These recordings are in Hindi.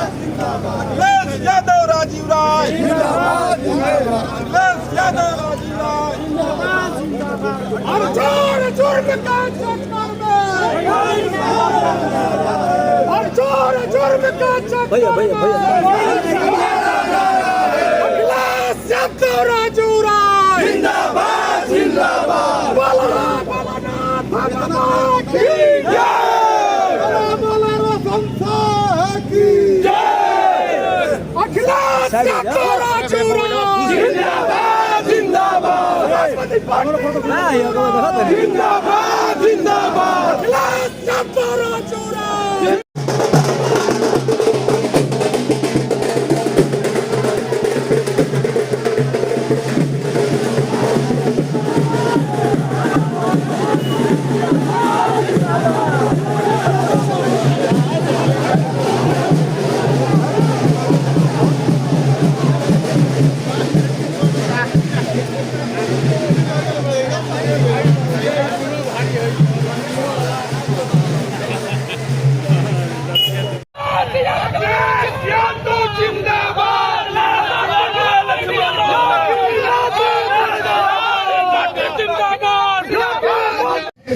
अखिलेश यादव राजीव राय अखिलेश यादव राजीव राय और जोर जोर के काज सरकार में और जोर जोर के काज भैया अखिलेश यादव राजीव राय जिंदाबाद जिंदाबाद बोला बोला की जय बोला संसार की जय अखिलेश यादव राजीव राय जिंदाबाद जिंदाबाद जिंदाबाद जिंदाबाद अखिलेश यादव राजीव राय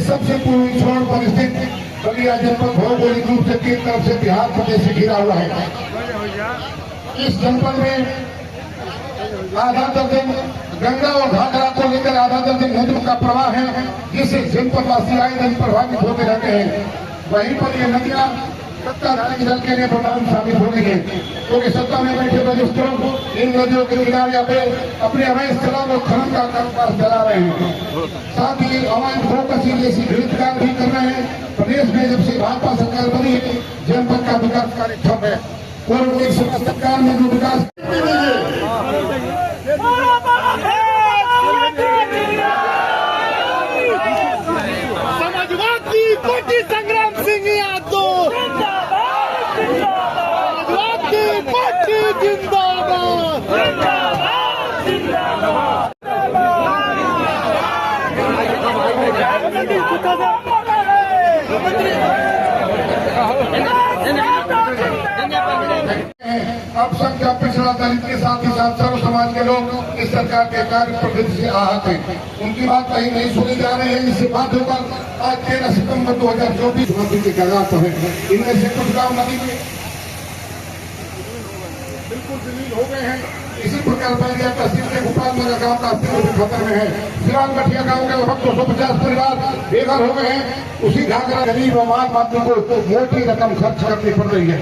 सबसे पूर्वी छोर पर स्थित बलिया जनपद भौगोलिक रूप से तीन तरफ से बिहार प्रदेश से घिरा हुआ है। इस जनपद में आधा दर्जन गंगा और घाघरा को लेकर आधा दर्जन नदियों का प्रवाह है, जिससे जनपद वासी आए दिन प्रभावित होते रहते हैं। वहीं पर ये नदियां सत्ताधारी दल के लिए प्रधान साबित हो रही है, क्योंकि सत्ता में बैठे वरिष्ठों इन नदियों के किनारे पे अपने अवैध शराब और खनन का कारोबार चला रहे हैं। साथ ही अवैध भूकसी जैसी घृत कार्य भी कर रहे हैं। प्रदेश में जब से भाजपा सरकार बनी है, जनपद का विकास कार्य ठप है। पूर्व की सरकार में जो विकास समाजवादी पार्टी संग्राम सिंह यादव समाजवादी पार्टी जिंदाबाद अब संख्या पिछड़ा दलित के साथ ही साथ सर्व समाज के लोग इस सरकार के कार्य प्रगति से आहत हैं। उनकी बात कहीं नहीं सुनी जा रही है। इससे बात होकर आज 13 सितंबर 2024 नदी के कगार पर है। इनमें से कुछ गाँव नदी में बिल्कुल विलीन हो गए हैं। इसी प्रकार बलिया तहसील के गोपाल नगर गाँव का अस्तित्व खतरे में है। सिरान गठिया गाँव के लगभग 250 परिवार बेघर हो गए हैं। उसी घाघरा गरीब और आम आदमी को मोटी रकम खर्च करनी पड़ रही है।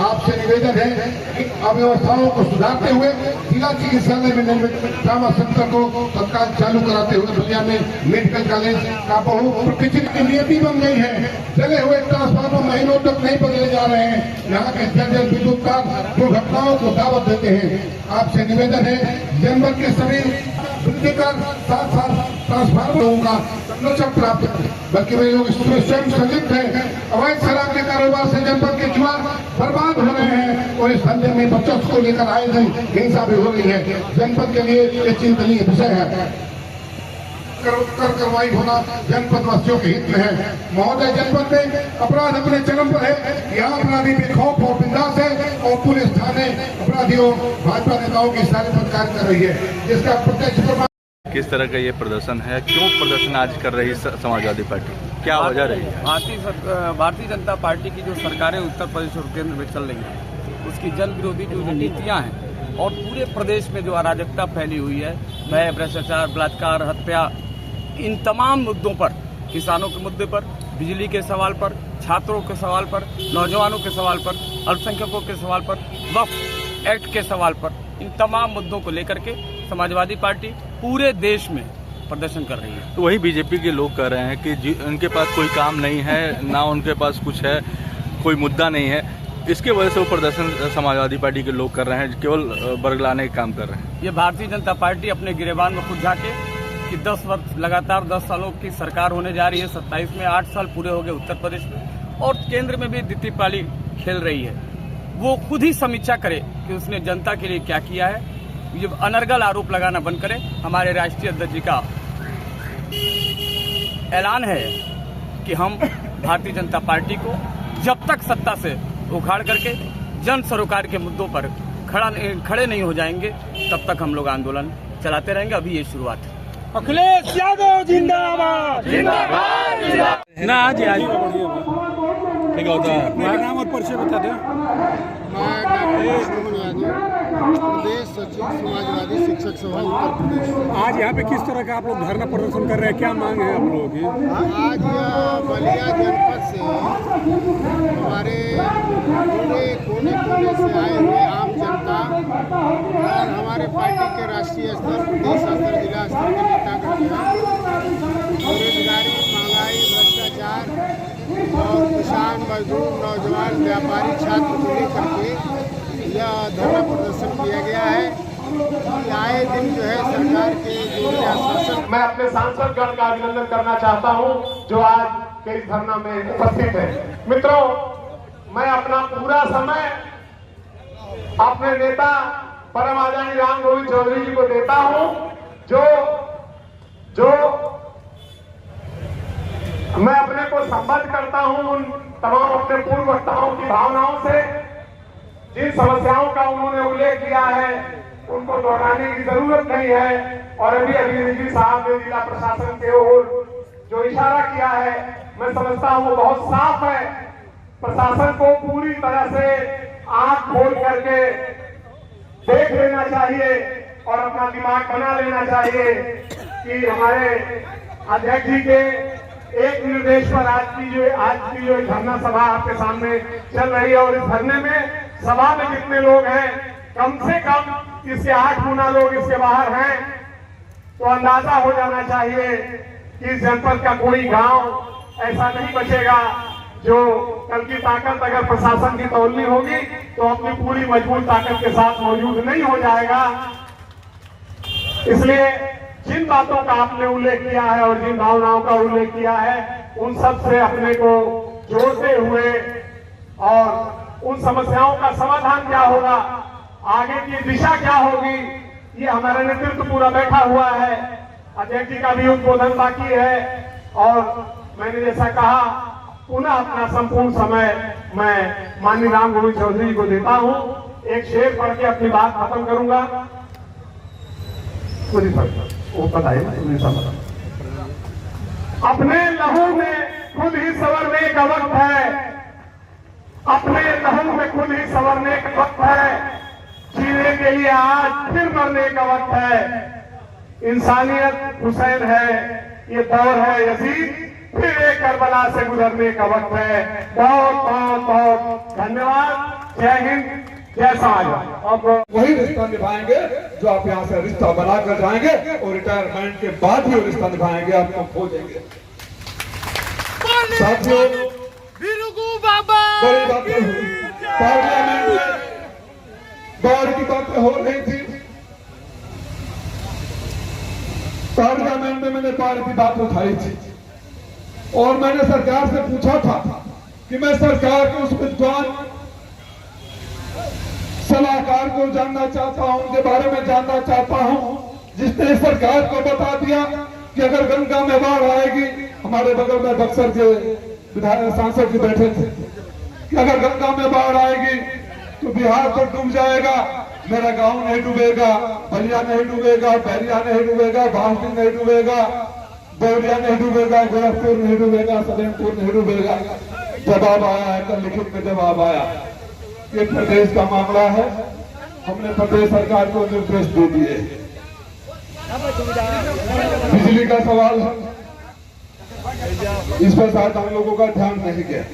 आपसे निवेदन है कि अव्यवस्थाओं को सुधारते हुए जिला चिकित्सालय में निर्मित ट्रामा सेंटर को तत्काल चालू कराते हुए बलिया में मेडिकल कॉलेज का बहुप्रतीक्षित नियति बन गई है। जले हुए ट्रांसफार्मर महीनों तक नहीं बदले जा रहे हैं। यहाँ के जर्जर विद्युत तार दुर्घटनाओं को दावत देते हैं। आपसे निवेदन है जनपद के सभी बिजली का साथ साथ ट्रांसफार्मरों का संरक्षण प्राप्त करें, बल्कि वे लोग इसमें स्वयं संलिप्त हैं। अवैध शराब के कारोबार से जनपद के जुआ बर्बाद हो रहे हैं और इस धंधे में बचत को लेकर आए दिन हिंसा भी हो रही है। जनपद के लिए ये चिंतनीय विषय है। कार्रवाई होना जनपद वासियों के हित में है। महोदय, जनपद में अपराध अपने चरम पर है। यहाँ अपराधी बेखौफ और बिंदास है और पुलिस थाने अपराधियों भाजपा नेताओं की सारी कार्य कर रही है, जिसका प्रत्यक्ष प्रमाण। किस तरह का ये प्रदर्शन है? क्यों प्रदर्शन आज कर रही है समाजवादी पार्टी? क्या वजह रही है? भारतीय जनता पार्टी की जो सरकारें उत्तर प्रदेश और केंद्र में चल रही है, उसकी जन विरोधी जो नीतियां हैं और पूरे प्रदेश में जो अराजकता फैली हुई है, भय, भ्रष्टाचार, बलात्कार, हत्या, इन तमाम मुद्दों पर, किसानों के मुद्दे पर, बिजली के सवाल पर, छात्रों के सवाल पर, नौजवानों के सवाल पर, अल्पसंख्यकों के सवाल पर, वक्फ एक्ट के सवाल पर, इन तमाम मुद्दों को लेकर के समाजवादी पार्टी पूरे देश में प्रदर्शन कर रही है। तो वही बीजेपी के लोग कह रहे हैं कि उनके पास कोई काम नहीं है, ना उनके पास कुछ है, कोई मुद्दा नहीं है, इसके वजह से वो प्रदर्शन समाजवादी पार्टी के लोग कर रहे हैं, केवल बरगलाने का काम कर रहे हैं। ये भारतीय जनता पार्टी अपने गिरेबान में खुद जाके कि 10 वर्ष लगातार 10 सालों की सरकार होने जा रही है। 27 में 8 साल पूरे हो गए उत्तर प्रदेश में, और केंद्र में भी द्वितीय पाली खेल रही है। वो खुद ही समीक्षा करे कि उसने जनता के लिए क्या किया है। ये अनर्गल आरोप लगाना बंद करे। हमारे राष्ट्रीय अध्यक्ष जी का ऐलान है कि हम भारतीय जनता पार्टी को जब तक सत्ता से उखाड़ करके जन सरोकार के मुद्दों पर खड़े नहीं हो जाएंगे, तब तक हम लोग आंदोलन चलाते रहेंगे। अभी ये शुरुआत है। अखिलेश यादव जिंदाबाद जिंदाबाद। ना आज ठीक होता है। मेरा नाम और परिचय बता दें। मैं डॉक्टर श्रवण यादव, प्रदेश सचिव समाजवादी शिक्षक सभा उत्तर प्रदेश। आज यहाँ पे किस तरह का आप लोग धरना प्रदर्शन कर रहे हैं, क्या मांग है आप लोगों की? आज बलिया जनपद से हमारे पूरे कोने कोने से आए हुए आम जनता और हमारे पार्टी के राष्ट्रीय स्तर, प्रदेश स्तर, जिला स्तर के नेतागण बेरोजगारी, महंगाई, भ्रष्टाचार और किसान, मजदूर, नौजवान, व्यापारी, छात्र को लेकर के यह धरना प्रदर्शन किया गया है कि आए दिन जो है सरकार के जो भी आश्वासन। मैं अपने सांसद गण का अभिनंदन करना चाहता हूं जो आज के इस धरना में उपस्थित है। मित्रों, मैं अपना पूरा समय अपने नेता परम आदरणीय राम गोविंद चौधरी जी को देता हूं, जो मैं अपने को संबद्ध करता हूं उन तमाम अपने पूर्व वक्ताओं की भावनाओं से। जिन समस्याओं का उन्होंने उल्लेख किया है उनको दोहराने की जरूरत नहीं है। और अभी रिजवी साहब ने जिला प्रशासन के ओर जो इशारा किया है, मैं समझता हूं वो बहुत साफ है। प्रशासन को पूरी तरह से आंख खोल करके देख लेना चाहिए और अपना दिमाग बना लेना चाहिए कि हमारे अध्यक्ष जी के एक निर्देश पर आज की जो धरना सभा आपके सामने चल रही है, और इस धरने में सभा में जितने लोग हैं कम से कम इसके 8 गुना लोग इसके बाहर हैं, तो अंदाजा हो जाना चाहिए कि इस जनपद का कोई गांव ऐसा नहीं बचेगा जो कल की ताकत अगर प्रशासन की तौलनी होगी तो अपनी पूरी मजबूत ताकत के साथ मौजूद नहीं हो जाएगा। इसलिए जिन बातों का आपने उल्लेख किया है और जिन भावनाओं का उल्लेख किया है, उन सब से अपने को जोड़ते हुए और उन समस्याओं का समाधान क्या होगा, आगे की दिशा क्या होगी, ये हमारा नेतृत्व पूरा बैठा हुआ है। अध्यक्ष जी का भी उद्बोधन बाकी है और मैंने जैसा कहा पुनः अपना संपूर्ण समय मैं माननीय राम गोविंद चौधरी जी को देता हूं। एक शेर पढ़ के अपनी बात खत्म करूंगा। वो बताइए, अपने लहू में खुद ही संवरने का वक्त है, अपने लहू में खुद ही संवरने का वक्त है, जीने के लिए आज फिर मरने का वक्त है। इंसानियत हुसैन है, ये दौर है यजीद, फिर एक करबला से गुजरने का वक्त है। बहुत बहुत बहुत धन्यवाद। जय हिंद, जय समाज। अब वही रिश्ता निभाएंगे जो आप यहाँ से रिश्ता बनाकर जाएंगे और रिटायरमेंट के बाद ही रिश्ता निभाएंगे, आपको खोजेंगे। साथियों, बड़ी बातें हुई पार्लियामेंट में, बाढ़ की बातें हो रही थी। पार्लियामेंट में मैंने बाढ़ की बात उठाई थी और मैंने सरकार से पूछा था कि मैं सरकार के उस विद्वान सलाहकार को जानना चाहता हूं, उनके बारे में जानना चाहता हूं, जिसने सरकार को बता दिया कि अगर गंगा में बाढ़ आएगी, हमारे बगल में बक्सर के विधायक सांसद जी बैठे थे, कि अगर गंगा में बाढ़ आएगी तो बिहार तो डूब जाएगा, मेरा गांव नहीं डूबेगा, बलिया नहीं डूबेगा, बैरिया नहीं डूबेगा, बांसडी नहीं डूबेगा, देवरिया नहीं डूबेगा, गोरखपुर नहीं डूबेगा, सलेमपुर नहीं डूबेगा। जवाब आया है, कल लिखित में जवाब आया। ये प्रदेश का मामला है, हमने प्रदेश सरकार को निर्देश दे दिए। बिजली का सवाल है, इस पर शायद हम लोगों का ध्यान नहीं गया।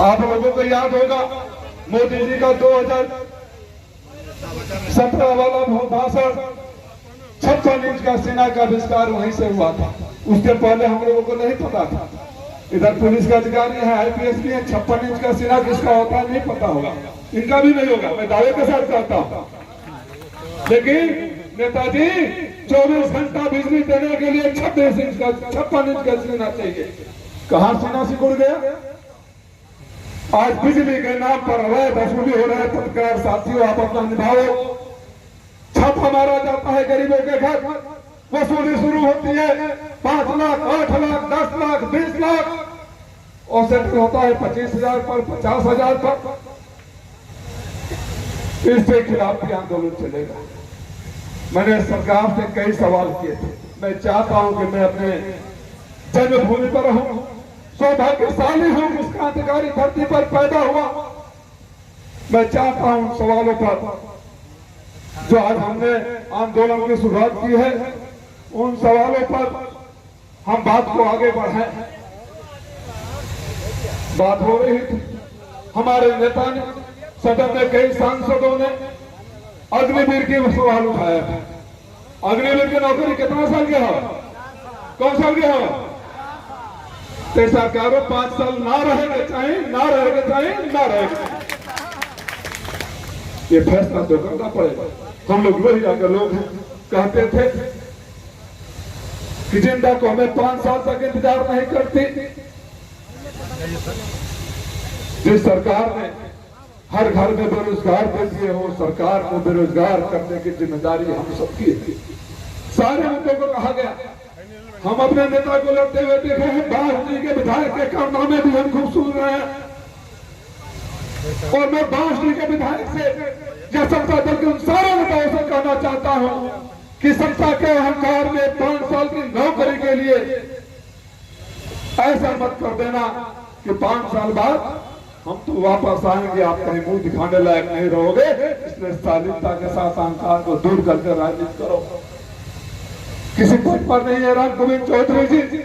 आप लोगों को याद होगा मोदी जी का 2017 वाला भाषण, 56 इंच का सेना का आविष्कार वहीं से हुआ था। उसके पहले हम लोगों को नहीं पता था। इधर पुलिस का अधिकारी है, IPS भी है, 56 इंच का सेना किसका होता है नहीं पता होगा, इनका भी नहीं होगा, मैं दावे के साथ कहता हूँ। लेकिन नेताजी 24 घंटा बिजली देने के लिए 56 इंच का सेना चाहिए। कहाँ सेना सिकुड़ गया? आज बिजली के नाम पर अवैध वसूली हो रहा है। पत्रकार साथियों, आप अपना निभाओ। छापा मारा जाता है गरीबों के घर, वसूली शुरू होती है 5 लाख, 8 लाख, 10 लाख, 20 लाख। और सेटल होता है 25,000 पर, 50,000 पर, इसके खिलाफ भी आंदोलन चलेगा। मैंने सरकार से कई सवाल किए थे। मैं चाहता हूं कि मैं अपने जन्मभूमि पर रहूं, सौभाग्यशाली हूं, उस क्रांतिकारी धरती पर पैदा हुआ। मैं चाहता हूं सवालों पर जो आज हमने आंदोलन की शुरुआत की है, उन सवालों पर हम बात को आगे बढ़ाएं। बात हो रही थी, हमारे नेता ने, सदन में कई सांसदों ने अग्निवीर के सवाल उठाया है। अग्निवीर की नौकरी कितना साल के हो, कौन साल के हो? तो सरकारों 5 साल ना रहेगा चाहे, ना रहेगा चाहे, ना रहेगा, ये फैसला तो करना पड़ेगा। हम लोग वही जाकर लोग कहते थे कि जिंदा को हमें 5 साल तक इंतजार नहीं करती। जिस सरकार ने हर घर में बेरोजगार कर दिए हो, सरकार को बेरोजगार करने की जिम्मेदारी हम सबकी है। सारे मुद्दों को कहा गया। हम अपने नेता को लड़ते हुए देखे हैं, बास जी के विधायक के कारनामे भी हम खूब सुन रहे हैं। और मैं बास जी के विधायक से या सत्ता दल के उन सारे नेताओं से कहना चाहता हूं कि सत्ता के अहंकार में 5 साल की नौकरी के लिए ऐसा मत कर देना कि 5 साल बाद हम तो वापस आएंगे, आप कहीं मुंह दिखाने लायक नहीं रहोगे। इसलिए शालीनता के साथ अहंकार को दूर करके राजनीति करो। किसी पद पर नहीं है राम गोविंद चौधरी जी,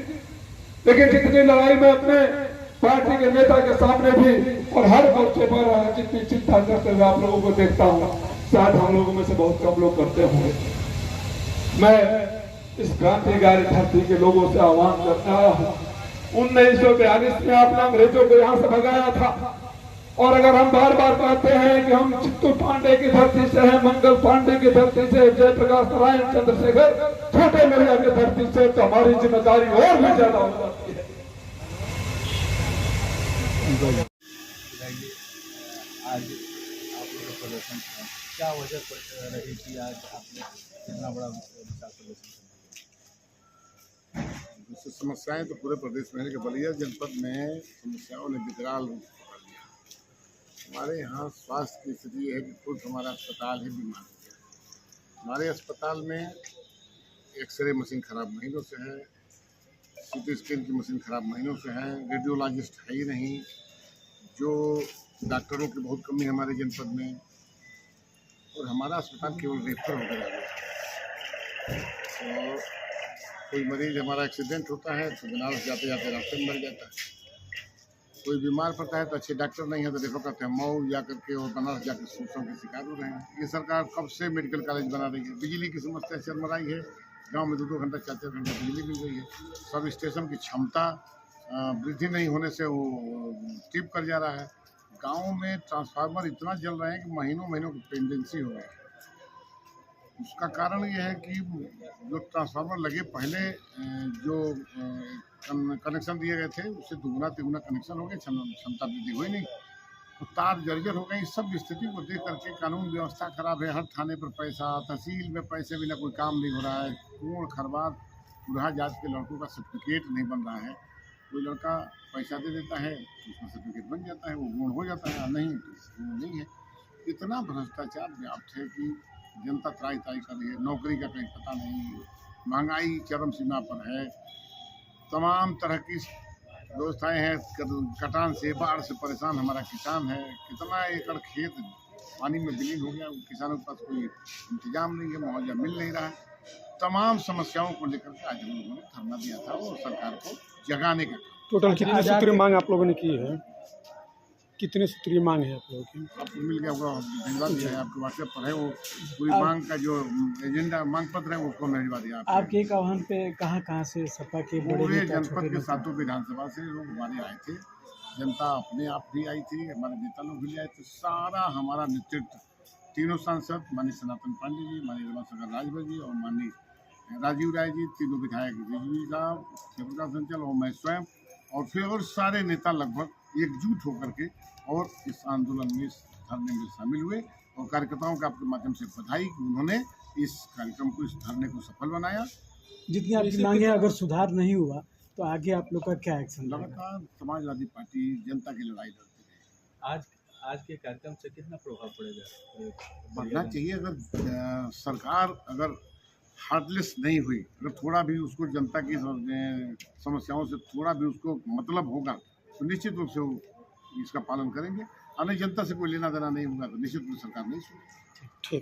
लेकिन जितनी लड़ाई में अपने पार्टी के नेता के सामने भी और हर मोर्चे पर जितनी चिंता करते हुए आप लोगों को देखता हूँ, शायद हम लोगों में से बहुत कम लोग करते होंगे। मैं इस क्रांतिकारी धरती के लोगों से आह्वान करने आया हूँ। 1942 में आपने अंग्रेजों को यहाँ से भगाया था, और अगर हम बार बार कहते हैं कि हम चित्तू पांडे की धरती से हैं, मंगल पांडे की धरती से, जयप्रकाश नारायण चंद्रशेखर छोटे मिर्जा की धरती से, तो हमारी जिम्मेदारी और भी ज्यादा हो जाती है। आज आप लोगों का प्रदर्शन क्या वजह रही कि आज आपने इतना बड़ा प्रदर्शन? समस्याएं तो पूरे प्रदेश में है कि बलिया जनपद में समस्याओं ने विकराल रूप पकड़ लिया। हमारे यहाँ स्वास्थ्य की स्थिति है कि खुद हमारा अस्पताल ही बीमार हो गया। हमारे अस्पताल में एक्सरे मशीन खराब महीनों से है, सीटी स्कैन की मशीन खराब महीनों से है, रेडियोलॉजिस्ट है ही नहीं, जो डॉक्टरों की बहुत कमी है हमारे जनपद में, और हमारा अस्पताल केवल रेफर होकर आ गया। और कोई मरीज हमारा एक्सीडेंट होता है तो बनारस जाते जाते रास्ते में मर जाता है, कोई बीमार पड़ता है तो अच्छे डॉक्टर नहीं है तो रेफर करते हैं मऊ जा करके, और बनारस जाकर शोषण के शिकार हो रहे हैं। ये सरकार कब से मेडिकल कॉलेज बना रही है? बिजली की समस्या चरमराई है, गांव में 2-2 घंटा 4-4 घंटा बिजली मिल रही है। सब स्टेशन की क्षमता वृद्धि नहीं होने से वो टिप कर जा रहा है। गाँव में ट्रांसफार्मर इतना जल रहे हैं कि महीनों महीनों की पेंडेंसी हो गई। उसका कारण यह है कि जो ट्रांसफार्मर लगे पहले जो कनेक्शन दिए गए थे उससे दुगुना तिगुना कनेक्शन हो गए, क्षमता वृद्धि हुई नहीं, तो तार जर्जर हो गई। इस सब स्थिति को देख करके कानून व्यवस्था खराब है, हर थाने पर पैसा, तहसील में पैसे बिना कोई काम नहीं हो रहा है। कोण खरबार बुढ़ा जात के लड़कों का सर्टिफिकेट नहीं बन रहा है। कोई लड़का पैसा दे देता है तो उसका सर्टिफिकेट बन जाता है, वो गुण हो जाता है, नहीं तो वो नहीं है। इतना भ्रष्टाचार व्याप्त है कि जनता त्राही त्राही कर रही है, नौकरी का कहीं पता नहीं, महंगाई चरम सीमा पर है, तमाम तरह की व्यवस्थाएं हैं। कटान से, बाढ़ से परेशान हमारा किसान है, कितना एकड़ खेत पानी में विलीन हो गया, किसानों के पास कोई इंतजाम नहीं है, मुआवजा मिल नहीं रहा है। तमाम समस्याओं को लेकर के आज हम लोगों ने धरना दिया था और सरकार को जगाने का। टोटल कितनी सूत्रीय मांग आप लोगों ने की है? कितने सूत्रीय मांग है आप लोगों की? आपको मिल गया होगा, भिजवा दिया है, आपके व्हाट्सएप पर है वो पूरी मांग का जो एजेंडा मांग पत्र है वो उसको भिजवा दिया। आपके एक आह्वान पे कहाँ से सपा के पूरे जनपद के 7 विधानसभा से लोग हमारे आए थे, जनता अपने आप भी आई थी, हमारे नेता लोग भी आए थे। सारा हमारा नेतृत्व, तीनों सांसद माननीय सनातन पांडे जी, माननीय रमाशंकर राजभर जी और माननीय राजीव राय जी, तीनों विधायक बिजली साहब, जयप्रकाश अंचल और मैं स्वयं, और फिर और सारे नेता लगभग एकजुट होकर के और इस आंदोलन में, इस धरने में शामिल हुए। और कार्यकर्ताओं का आपके माध्यम से बधाई कि उन्होंने इस कार्यक्रम को, इस धरने को सफल बनाया। जितनी आपकी मांगे अगर सुधार नहीं हुआ तो आगे आप लोग का क्या एक्शन रहेगा? लगातार समाजवादी पार्टी जनता की लड़ाई लड़ती है। आज के कार्यक्रम से कितना प्रभाव पड़ेगा? बढ़ना चाहिए। अगर सरकार अगर हार्टलेस नहीं हुई, अगर थोड़ा भी उसको जनता की समस्याओं से थोड़ा भी उसको मतलब होगा तो निश्चित रूप से वो इसका पालन करेंगे। और नहीं, जनता से कोई लेना देना नहीं होगा तो निश्चित रूप से सरकार नहीं सुनेगी। ठीक।